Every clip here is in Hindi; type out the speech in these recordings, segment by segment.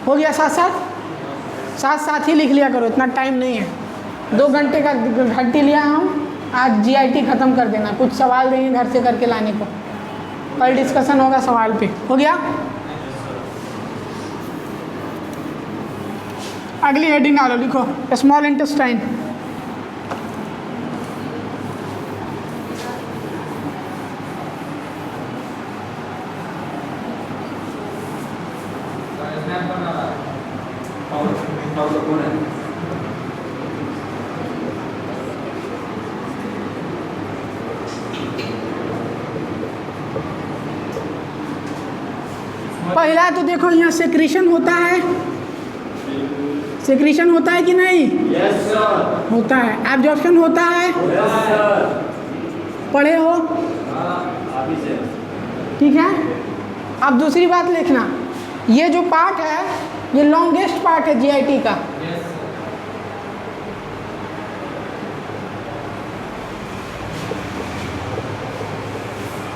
हो गया? साथ साथ ही लिख लिया करो, इतना टाइम नहीं है। 2 घंटे का घंटी लिया हम, आज जीआईटी ख़त्म कर देना। कुछ सवाल देंगे घर से करके लाने को, कल डिस्कशन होगा सवाल पे। हो गया? अगली हेडिंग डालो, लिखो स्मॉल इंटेस्टाइन। पहला तो देखो यहाँ सेक्रीशन होता है, सेक्रीशन होता है कि नहीं? Yes sir. होता है। एब्जॉर्प्शन होता है? Yes sir. पढ़े हो? ठीक है। अब दूसरी बात लिखना, ये जो पार्ट है ये लॉन्गेस्ट पार्ट है जीआईटी का।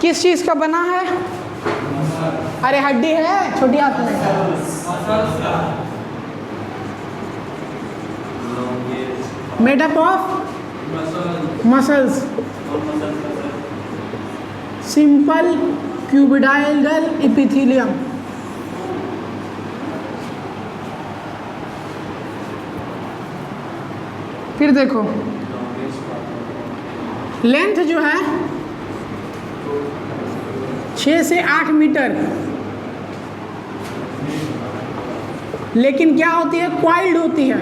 किस चीज़ का बना है? अरे हड्डी है छोटी हाथ में। Made up of muscles, simple cuboidal epithelium. फिर देखो लेंथ जो है 6 से 8 मीटर, लेकिन क्या होती है? क्वाइल्ड होती है।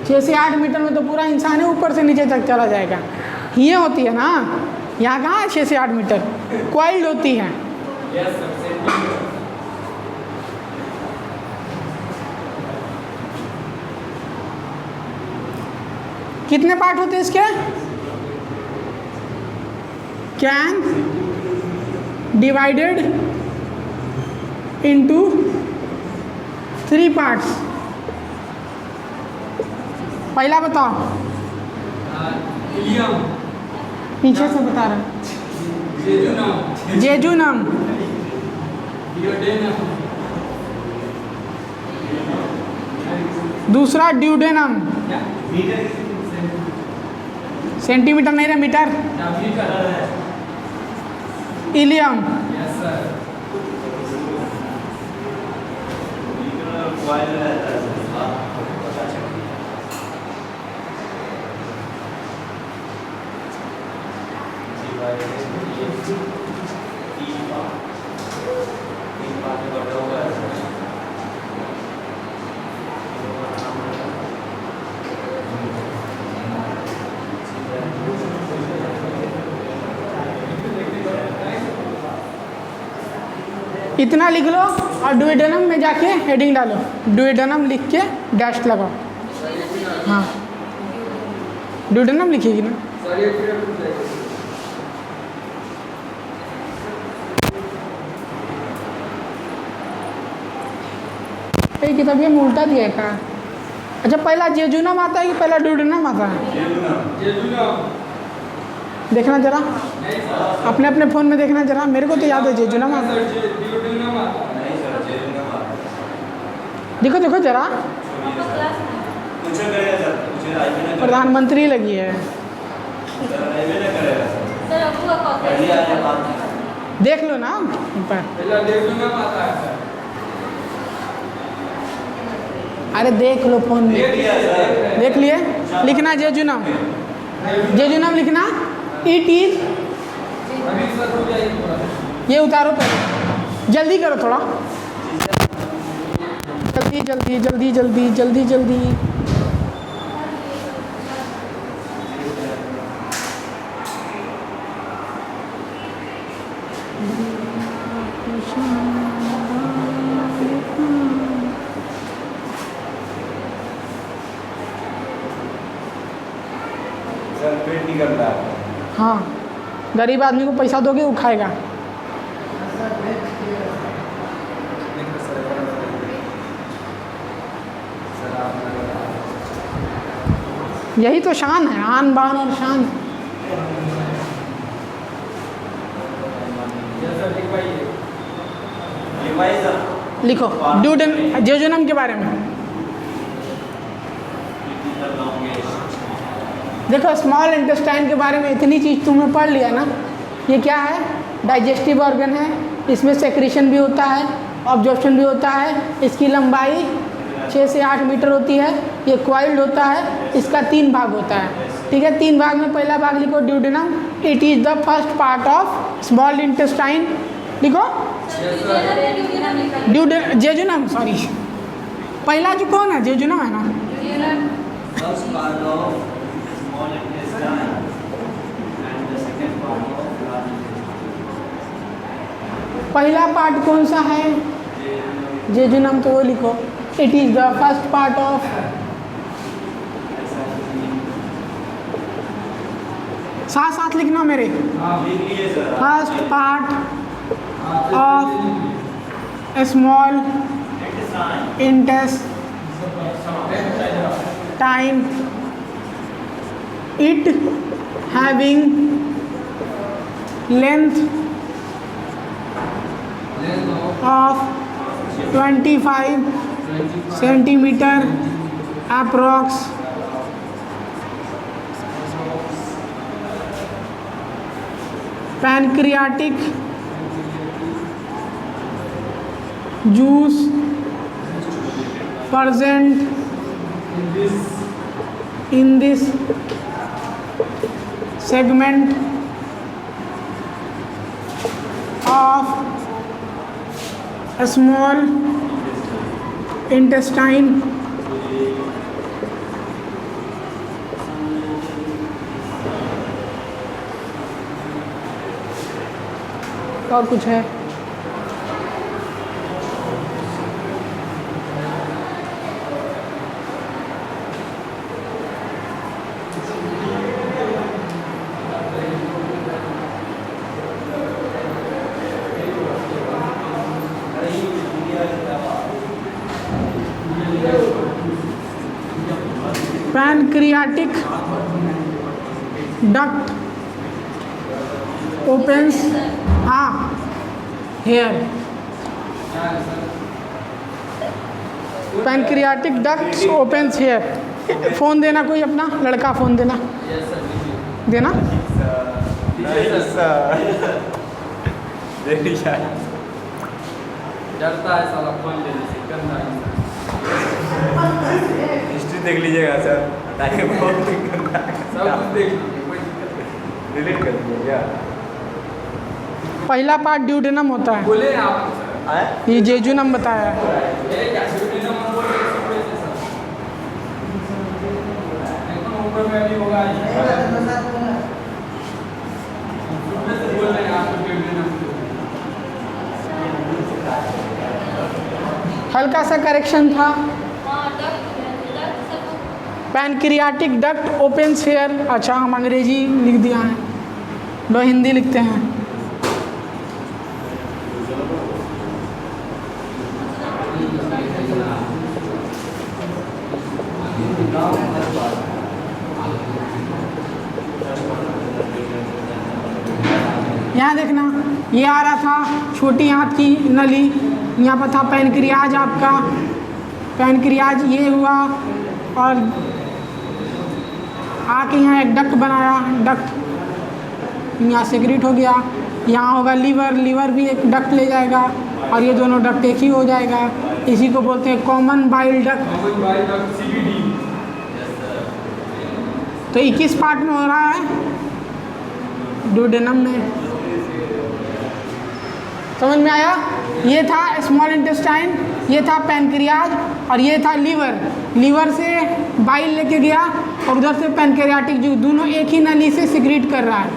6 से 8 मीटर में तो पूरा इंसान है, ऊपर से नीचे तक चला जाएगा। ये होती है ना, यहाँ कहाँ है 6 से 8 मीटर? क्वाइल्ड होती है। कितने पार्ट होते हैं इसके? Can divided into 3 parts. पहला बताओ, पीछे से बता रहा, जेजुनम, दूसरा ड्यूडेनम, सेंटीमीटर नहीं रहा, मीटर, इलियम, इतना लिख लो और ड्यूडेनम में जाके हेडिंग डालो। ड्यूडेनम लिख के डैश लगाओ। हाँ ड्यूडेनम लिखेगी ना। ये किताब ये उल्टा दिया है का? अच्छा पहला जेजुनम आता है कि पहला ड्यूडेनम आता है? देखना जरा, अपने अपने फ़ोन में देखना जरा। मेरे को तो याद है जेजुनम आता है। देखो देखो जरा, प्रधानमंत्री लगी है। देख लो ना ऊपर। अरे देख लो फोन में, देख लिए। लिखना जेजुनम, जेजुनम लिखना। इट इज, ये उतारो पहले, जल्दी करो थोड़ा, जल्दी जल्दी जल्दी जल्दी जल्दी जल्दी। हाँ गरीब आदमी को पैसा दोगे वो खाएगा। यही तो शान है, आन बान और शान। ये लिखो ड्यूडेनम, जेजुनम के बारे में देखो। स्मॉल इंटेस्टाइन के बारे में इतनी चीज़ तुमने पढ़ लिया ना। ये क्या है? डाइजेस्टिव ऑर्गन है, इसमें सेक्रेशन भी होता है, ऑब्जॉर्प्शन भी होता है। इसकी लंबाई 6 से 8 मीटर होती है। ये क्वाइल्ड होता है, इसका 3 भाग होता है। ठीक है, 3 भाग में पहला भाग लिखो duodenum. It is the first part of small intestine. लिखो जेजुनम, सॉरी पहला जो कौन है? जेजुनम है ना। First part of small intestine and the second part of large intestine. पहला पार्ट कौन सा है? जेजुनम, तो वो लिखो। It is the first part of, साथ साथ लिखना मेरे। First part of small intestine. It having length of 25 centimeter approx. Pancreatic juice present in this segment of a small intestine और कुछ है? पैनक्रियाटिक डक्ट opens, हाँ here, pancreatic duct opens here. Phone देना कोई अपना लड़का, फ़ोन देना देना। डरता है साला फोन लेने से, गंदा हिस्ट्री देख लीजिएगा सर, टाइम बहुत गंदा है। सब कुछ देख लीजिए, कोई दिक्कत नहीं। डिलीट कर दीजिए क्या? पहला पार्ट ड्यूडेनम होता है, बोले आप सर, ये जेजुनम बताया है। ये क्या ड्यूडेनम हम बोल रहे हैं सुबह से सर, एकदम ऊपर में भी होगा। सुबह से बोल रहे हैं आपको ड्यूडेनम। हल्का सा करेक्शन था। Pancreatic duct opens here. अच्छा, हम अंग्रेजी लिख दिया है, लो हिंदी लिखते हैं। यहाँ देखना, ये आ रहा था छोटी आंत की नली, यहाँ पर था पैनक्रियाज आपका। पैनक्रियाज ये हुआ और आके यहाँ एक डक्ट बनाया, डक्ट यहाँ सेक्रेट हो गया। यहाँ होगा लीवर, लीवर भी एक डक्ट ले जाएगा और ये दोनों डक्ट एक ही हो जाएगा। इसी को बोलते हैं कॉमन बाइल डक्ट। तो 21 पार्ट में हो रहा है ड्यूडेनम में। समझ में आया? ये था स्मॉल इंटेस्टाइन, ये था पैनक्रियाज और ये था लीवर। लीवर से बाइल लेके गया और उधर से पैनक्रियाटिक जो दोनों एक ही नली से सिक्रीट कर रहा है।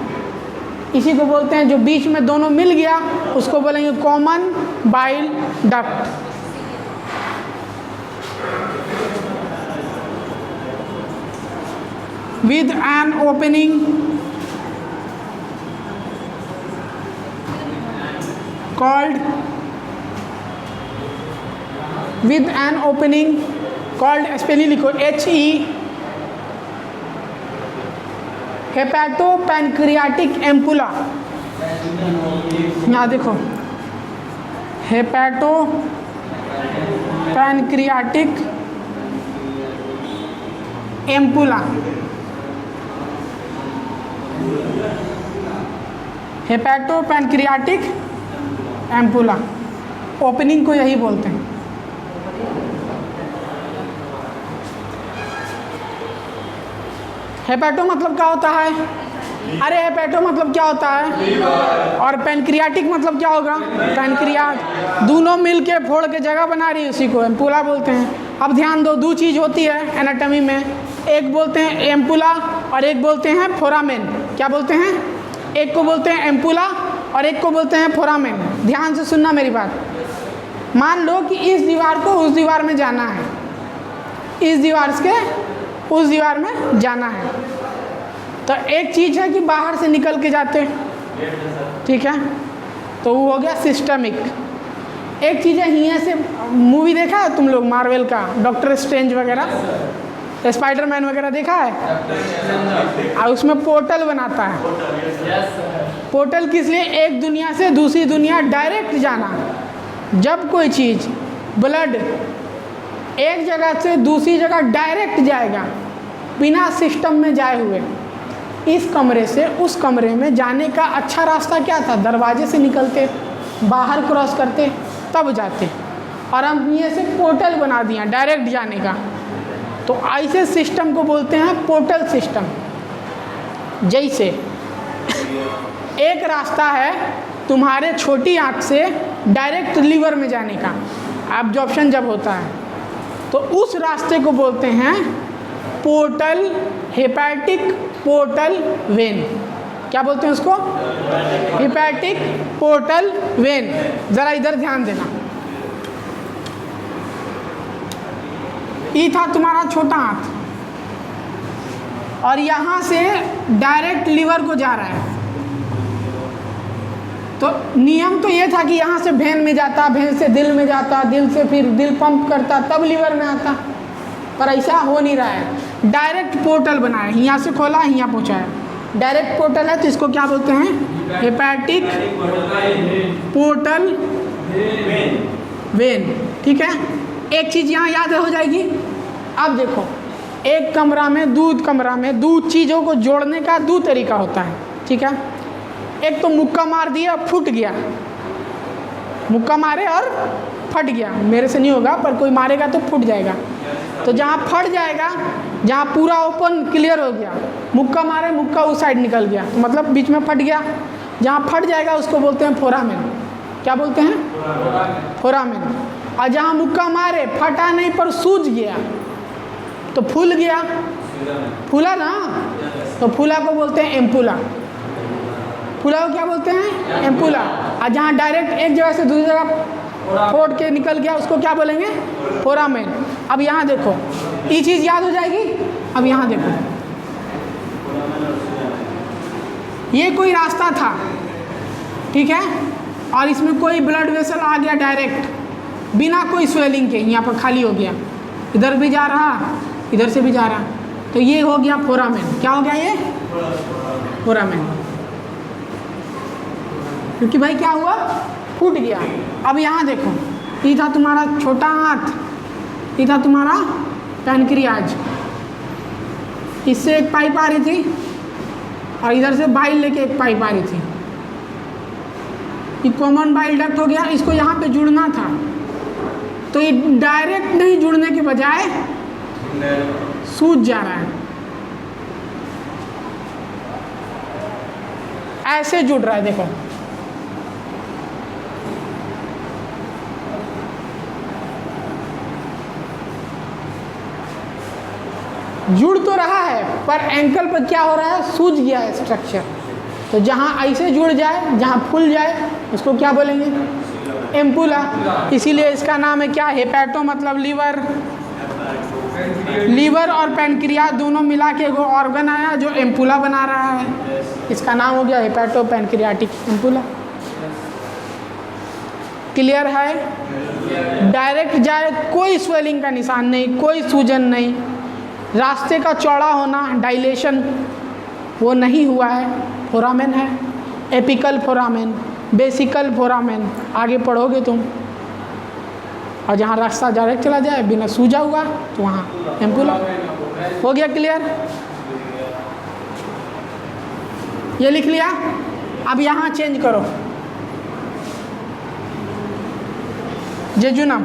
इसी को बोलते हैं, जो बीच में दोनों मिल गया उसको बोलेंगे common bile duct. With an opening called with an opening called, spelling लिखो HE, हेपेटोपैनक्रियाटिक एम्पुला। यहाँ देखो hepato pancreatic ampulla, hepato pancreatic ampulla, opening को यही बोलते हैं। हेपेटो मतलब क्या होता है? अरे हेपेटो मतलब क्या होता है? और पैनक्रियाटिक मतलब क्या होगा? पैनक्रियाट। दोनों मिल के फोड़ के जगह बना रही है, उसी को एम्पुला बोलते हैं। अब ध्यान दो, दो चीज़ होती है एनाटॉमी में, एक बोलते हैं एम्पुला और एक बोलते हैं फोरामेन। क्या बोलते हैं? एक को बोलते हैं एम्पुला और एक को बोलते हैं फोरामेन। ध्यान से सुनना मेरी बात। मान लो कि इस दीवार को उस दीवार में जाना है, इस दीवार से उस दीवार में जाना है, तो एक चीज़ है कि बाहर से निकल के जाते हैं, ठीक है, तो वो हो गया सिस्टमिक। एक चीज़ है यहाँ से, मूवी देखा है तुम लोग मार्वल का, डॉक्टर स्ट्रेंज वगैरह, स्पाइडरमैन वगैरह देखा है? और उसमें पोर्टल बनाता है। पोर्टल किस लिए? एक दुनिया से दूसरी दुनिया डायरेक्ट जाना। जब कोई चीज़ ब्लड एक जगह से दूसरी जगह डायरेक्ट जाएगा बिना सिस्टम में जाए हुए, इस कमरे से उस कमरे में जाने का अच्छा रास्ता क्या था? दरवाजे से निकलते, बाहर क्रॉस करते, तब जाते। और हम ये से पोर्टल बना दिया डायरेक्ट जाने का, तो ऐसे सिस्टम को बोलते हैं पोर्टल सिस्टम। जैसे एक रास्ता है तुम्हारे छोटी आँख से डायरेक्ट लीवर में जाने का, एब्जॉर्प्शन जब होता है, तो उस रास्ते को बोलते हैं पोर्टल, हेपेटिक पोर्टल वेन। क्या बोलते हैं उसको? Hepatic portal vein. ज़रा इधर ध्यान देना। ये था तुम्हारा छोटा हाथ और यहाँ से डायरेक्ट लीवर को जा रहा है, तो नियम तो ये था कि यहाँ से भेन में जाता, भेन से दिल में जाता, दिल से फिर दिल पंप करता, तब लीवर में आता, पर ऐसा हो नहीं रहा है। डायरेक्ट पोर्टल बनाया, यहाँ से खोला, यहाँ पहुँचाया, डायरेक्ट पोर्टल है, तो इसको क्या बोलते हैं? Hepatic portal vein. ठीक है, एक चीज़ यहाँ याद हो जाएगी। अब देखो, एक कमरा में दो चीज़ों को जोड़ने का दो तरीका होता है, ठीक है। एक तो मुक्का मार दिया, फूट गया, मुक्का मारे और फट गया, मेरे से नहीं होगा, पर कोई मारेगा तो फूट जाएगा। तो जहाँ फट जाएगा, जहाँ पूरा ओपन क्लियर हो गया, मुक्का मारे, मुक्का उस साइड निकल गया, तो मतलब बीच में फट गया, जहाँ फट जाएगा उसको बोलते हैं फोरामेन। क्या बोलते हैं? फोरामेन। और जहाँ मुक्का मारे, फटा नहीं पर सूज गया, तो फूल गया, फूला ना, तो फूला को बोलते हैं एम्पुला। फूला को क्या बोलते हैं? एम्पुला। और जहाँ डायरेक्ट एक जगह से दूसरी जगह फोड़ के निकल गया, उसको क्या बोलेंगे? फोरामेन। अब यहाँ देखो, ये चीज़ याद हो जाएगी। अब यहाँ देखो, ये कोई रास्ता था, ठीक है, और इसमें कोई ब्लड वेसल आ गया डायरेक्ट बिना कोई स्वेलिंग के, यहाँ पर खाली हो गया, इधर भी जा रहा, इधर से भी जा रहा, तो ये हो गया फोरामेन। क्या हो गया ये? फोरामेन। क्योंकि भाई क्या हुआ? फूट गया। अब यहाँ देखो, ये था तुम्हारा छोटा हाथ, ये था तुम्हारा पैनक्रियाज, इससे एक पाइप आ रही थी और इधर से बाइल लेके एक पाइप आ रही थी, ये कॉमन बाइल डक्ट हो गया, इसको यहाँ पे जुड़ना था, तो ये डायरेक्ट नहीं जुड़ने के बजाय सूज जा रहा है, ऐसे जुड़ रहा है। देखो, जुड़ तो रहा है पर एंकल पर क्या हो रहा है? सूज गया है स्ट्रक्चर। तो जहाँ ऐसे जुड़ जाए, जहाँ फूल जाए, उसको क्या बोलेंगे? एम्पुला। इसीलिए इसका नाम है क्या? हेपेटो मतलब लीवर, लीवर और पैनक्रियाज दोनों मिला के एगो ऑर्गन आया जो एम्पुला बना रहा है, इसका नाम हो गया हेपेटो पैनक्रियाटिक एम्पुला। क्लियर है? डायरेक्ट जाए, कोई स्वेलिंग का निशान नहीं, कोई सूजन नहीं, रास्ते का चौड़ा होना, डाइलेशन वो नहीं हुआ है, फोरामेन है। एपिकल फोरामेन, बेसिकल फोरामेन, आगे पढ़ोगे तुम। और जहाँ रास्ता डायरेक्ट चला जाए बिना सूजा हुआ तो वहाँ एम्पुला। हो गया क्लियर? ये लिख लिया। अब यहाँ चेंज करो जेजुनम।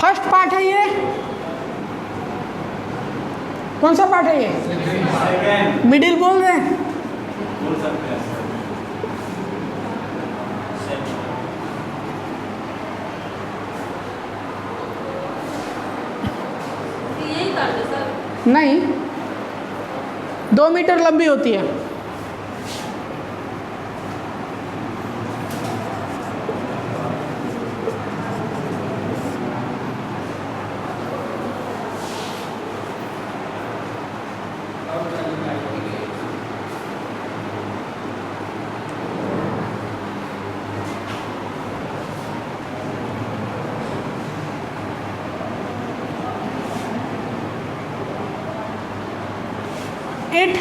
फर्स्ट पार्ट है ये, कौन सा पार्ट है ये? सेकंड मिडिल बोल रहे हैं। बोल सकते हैं सर। यही कर दो सर। नहीं, 2 मीटर लंबी होती है। It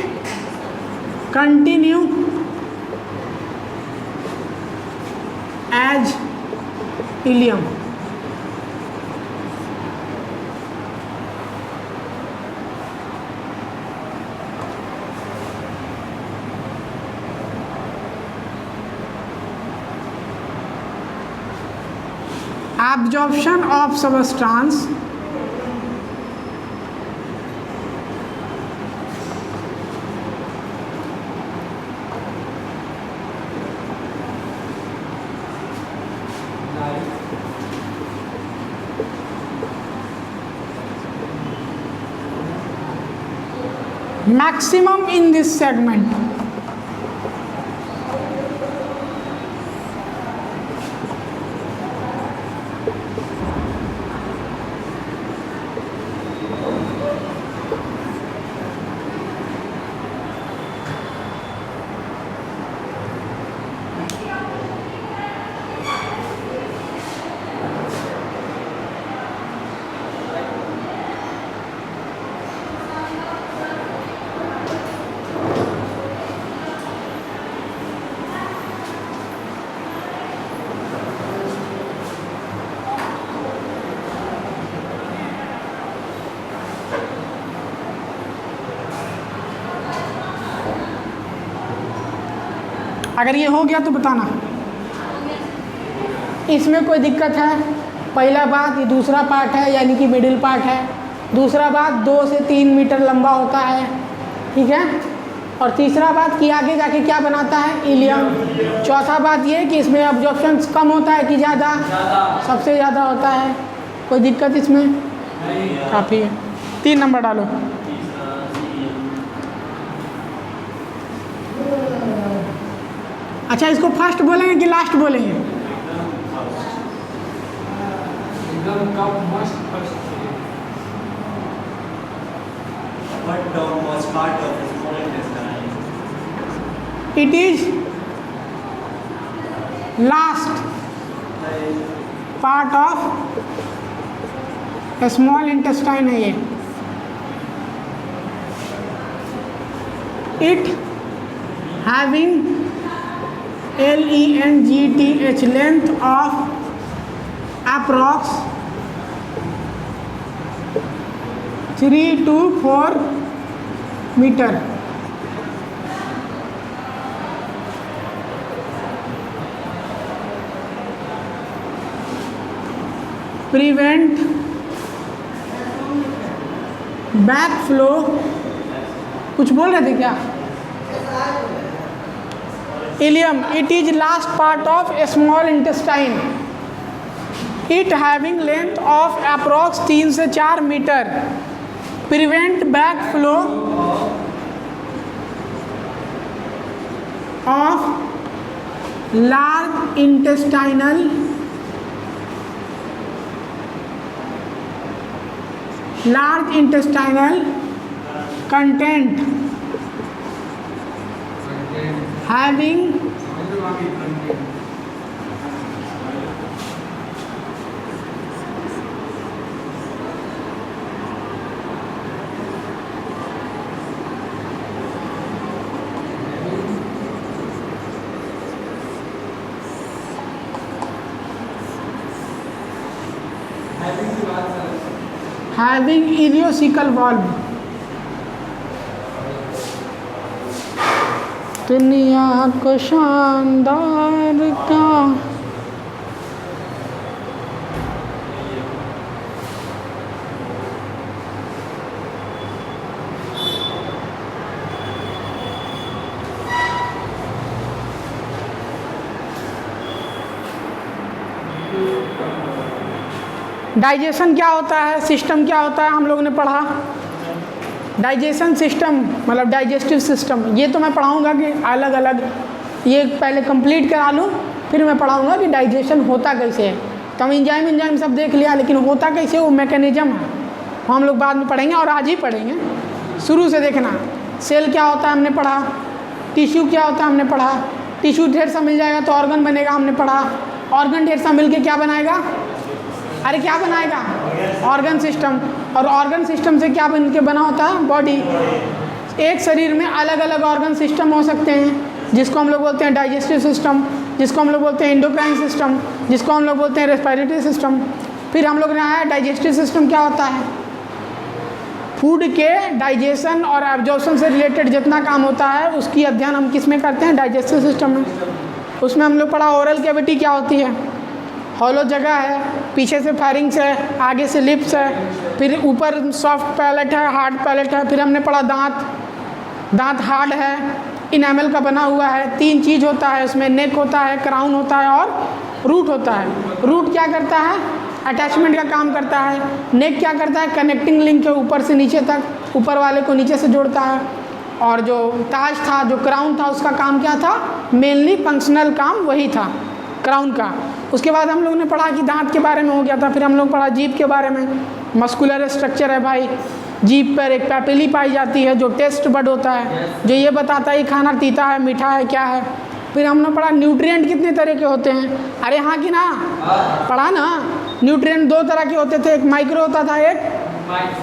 continue as ilium. Absorption of substance maximum in this segment. अगर ये हो गया तो बताना, इसमें कोई दिक्कत है? पहला बात, ये दूसरा पार्ट है यानी कि मिडिल पार्ट है। दूसरा बात, 2 से 3 मीटर लंबा होता है, ठीक है। और तीसरा बात कि आगे जाके क्या बनाता है? इलियम। चौथा बात ये कि इसमें अब्जॉर्प्शन कम होता है कि ज़्यादा? सबसे ज़्यादा होता है। कोई दिक्कत इसमें? काफ़ी है। 3 नंबर डालो। अच्छा, इसको फर्स्ट बोलेंगे कि लास्ट बोलेंगे? एकदम top most first. What term was part of the small intestine? It is last part of small intestine है ये। It having length length of approx 3 to 4 meter. Prevent backflow। कुछ बोल रहे थे क्या? Ileum, it is last part of a small intestine. It having length of approx 3 से 4 मीटर. Prevent backflow of large intestinal content having having ileocecal valve. दुनिया को शानदार का डाइजेशन क्या होता है, सिस्टम क्या होता है, हम लोगों ने पढ़ा। डाइजेशन सिस्टम मतलब डाइजेस्टिव सिस्टम, ये तो मैं पढ़ाऊँगा कि अलग अलग, ये पहले कंप्लीट करा लूँ फिर मैं पढ़ाऊँगा कि डाइजेशन होता कैसे है। तो हम इंजाइम सब देख लिया, लेकिन होता कैसे वो मैकेनिज्म है वो हम लोग बाद में पढ़ेंगे और आज ही पढ़ेंगे। शुरू से देखना, सेल क्या होता है हमने पढ़ा, टिश्यू क्या होता है हमने पढ़ा, टिश्यू ढेर सा मिल जाएगा तो ऑर्गन बनेगा हमने पढ़ा, ऑर्गन ढेर सा मिल के क्या बनाएगा, अरे क्या बनाएगा, ऑर्गन सिस्टम। और ऑर्गन सिस्टम से क्या बन के बना होता है, बॉडी। एक शरीर में अलग अलग ऑर्गन सिस्टम हो सकते हैं, जिसको हम लोग बोलते हैं डाइजेस्टिव सिस्टम, जिसको हम लोग बोलते हैं एंडोक्राइन सिस्टम, जिसको हम लोग बोलते हैं रेस्पिरेटरी सिस्टम। फिर हम लोग ने आया डाइजेस्टिव सिस्टम क्या होता है, फूड के डाइजेशन और एब्जॉर्प्शन से रिलेटेड जितना काम होता है उसकी अध्ययन हम किस में करते हैं, डाइजेस्टिव सिस्टम में। उसमें हम लोग पढ़ा ओरल कैविटी क्या होती है, हॉलो जगह है, पीछे से फेरिंग्स है, आगे से लिप्स है, फिर ऊपर सॉफ्ट पैलेट है, हार्ड पैलेट है। फिर हमने पढ़ा दांत, दांत हार्ड है, इनेमल का बना हुआ है। 3 चीज़ होता है उसमें, नेक होता है, क्राउन होता है और रूट होता है। रूट क्या करता है, अटैचमेंट का काम करता है। नेक क्या करता है, कनेक्टिंग लिंक है ऊपर से नीचे तक, ऊपर वाले को नीचे से जोड़ता है। और जो ताज था, जो क्राउन था, उसका काम क्या था, मेनली फंक्शनल काम वही था क्राउन का। उसके बाद हम लोगों ने पढ़ा कि दांत के बारे में हो गया था। फिर हम लोग पढ़ा जीभ के बारे में, मस्कुलर स्ट्रक्चर है भाई, जीभ पर एक पैपिली पाई जाती है जो टेस्ट बड होता है, जो ये बताता है खाना तीता है, मीठा है, क्या है। फिर हमने पढ़ा न्यूट्रिएंट कितने तरह के होते हैं, अरे हाँ कि ना, पढ़ा ना। न्यूट्रिएंट 2 तरह के होते थे, एक माइक्रो होता था, एक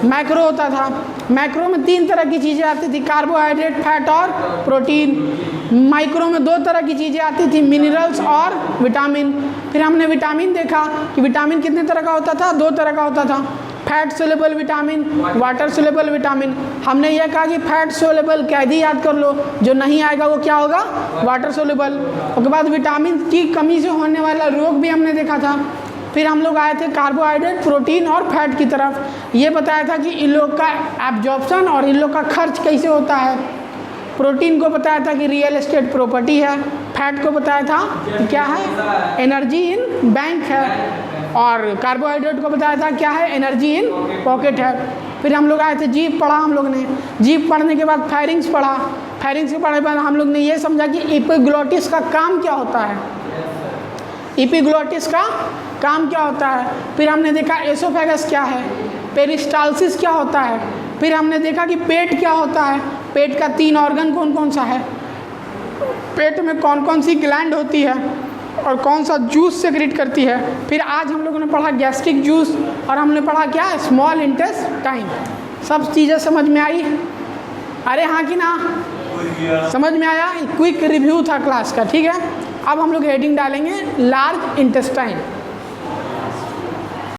मैक्रो होता था। मैक्रो में 3 तरह की चीज़ें आती थी, कार्बोहाइड्रेट, फैट और प्रोटीन। माइक्रो में 2 तरह की चीज़ें आती थी, मिनरल्स और विटामिन। फिर हमने विटामिन देखा कि विटामिन कितने तरह का होता था, 2 तरह का होता था, fat soluble vitamin, water soluble vitamin. हमने यह कहा कि फैट सोलेबल कैदी याद कर लो, जो नहीं आएगा वो क्या होगा, वाटर सोलेबल। उसके बाद विटामिन की कमी से होने वाला रोग भी हमने देखा था। फिर हम लोग आए थे कार्बोहाइड्रेट, प्रोटीन और फैट की तरफ। ये बताया था कि इन लोग का एब्जॉर्प्शन और इन लोग का खर्च कैसे होता है। प्रोटीन को बताया था कि रियल एस्टेट प्रॉपर्टी है, फैट को बताया था कि क्या है, एनर्जी इन बैंक है, और कार्बोहाइड्रेट को बताया था क्या है, एनर्जी इन पॉकेट है। फिर हम लोग आए थे जीभ पढ़ा हम लोग ने। जीभ पढ़ने के बाद फेरिंग्स पढ़ा। फेरिंग्स के पढ़ने के बाद हम लोग ने ये समझा कि एपिग्लोटिस का काम क्या होता है, एपिग्लोटिस का काम क्या होता है। फिर हमने देखा एसोफेगस क्या है, पेरिस्टाल्सिस क्या होता है। फिर हमने देखा कि पेट क्या होता है, पेट का 3 ऑर्गन कौन कौन सा है, पेट में कौन कौन सी ग्लैंड होती है और कौन सा जूस सेक्रेट करती है। फिर आज हम लोगों ने पढ़ा गैस्ट्रिक जूस, और हमने पढ़ा क्या, स्मॉल इंटेस्टाइन। सब चीज़ें समझ में आई, अरे हाँ कि ना, समझ में आया। क्विक रिव्यू था क्लास का, ठीक है। अब हम लोग हेडिंग डालेंगे लार्ज इंटेस्टाइन।